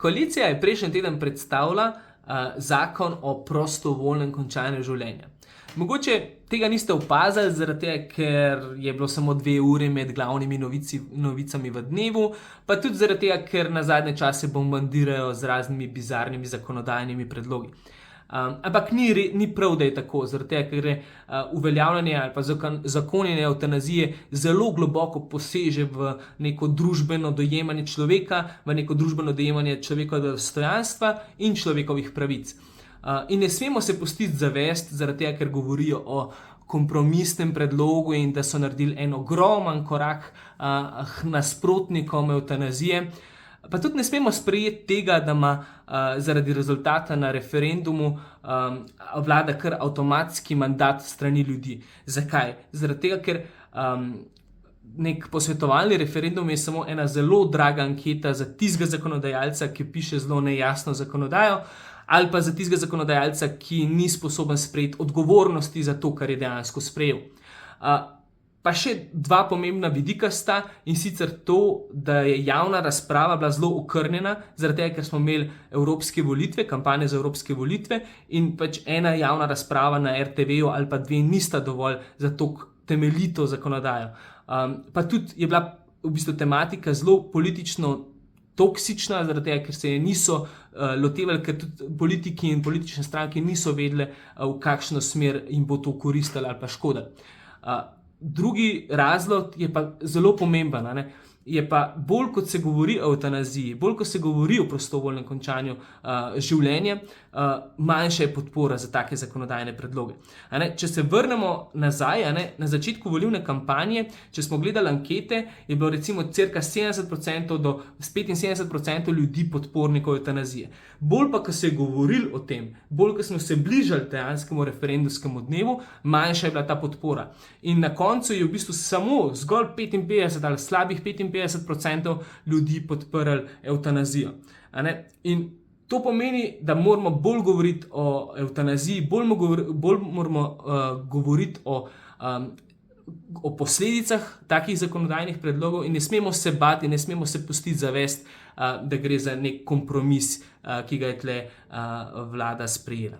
Koalicija je prejšnji teden predstavila zakon o prostovoljnem končanju življenja. Mogoče tega niste opazili, zaradi tega, ker je bilo samo 2 uri med glavnimi novicami v dnevu, pa tudi zaradi tega, ker na zadnje čase bombardirajo z raznimi bizarnimi zakonodajnimi predlogi. Ampak ni prav, da je tako, zaradi tega, ker gre uveljavljanje ali pa zakonjenje evtanazije zelo globoko poseže v neko družbeno dojemanje človeka, v neko družbeno dojemanje človekovega dostojanstva in človekovih pravic. In ne smemo se pustiti zavesti, zaradi tega, ker govorijo o kompromisnem predlogu in da so naredili en ogromen korak nasprotnikom evtanazije. Pa tudi ne smemo sprejeti tega, da ima zaradi rezultata na referendumu vlada kar avtomatski mandat strani ljudi. Zakaj? Zaradi tega, ker nek posvetovalni referendum je samo ena zelo draga anketa za tistega zakonodajalca, ki piše zelo nejasno zakonodajo, ali pa za tistega zakonodajalca, ki ni sposoben sprejeti odgovornosti za to, kar je dejansko sprejel. Pa še 2 pomembna vidika sta, in sicer to, da je javna razprava bila zelo okrnjena, zaradi tega, ker smo imeli evropske volitve, kampanje za evropske volitve, in pač ena javna razprava na RTV-ju ali pa 2 nista dovolj za to temeljito zakonodajo. Pa tudi je bila v bistvu tematika zelo politično toksična, zaradi tega, ker se je niso lotevali, ker tudi politiki in politične stranke niso vedele, v kakšno smer jim bo to koristilo ali pa škodilo. Drugi razlog je pa zelo pomemben, je pa bolj kot se govori o evtanaziji, bolj kot se govori o prostovoljnem končanju življenja, manjša je podpora za take zakonodajne predloge. Če se vrnemo nazaj, na začetku volilne kampanje, če smo gledali ankete, je bilo recimo cirka 70% do 75% ljudi podpornikov evtanazije. Bolj pa, ko se je govoril o tem, bolj, ko smo se bližali dejanskemu referendumskemu dnevu, manjša je bila ta podpora. In na koncu je v bistvu samo zgolj 55 ali slabih 55% ljudi podprli evtanazijo. In to pomeni, da moramo bolj govoriti o evtanaziji, bolj moramo govoriti o posledicah takih zakonodajnih predlogov in ne smemo se bati, ne smemo se pustiti zavesti, da gre za nek kompromis, ki ga je tle vlada sprejela.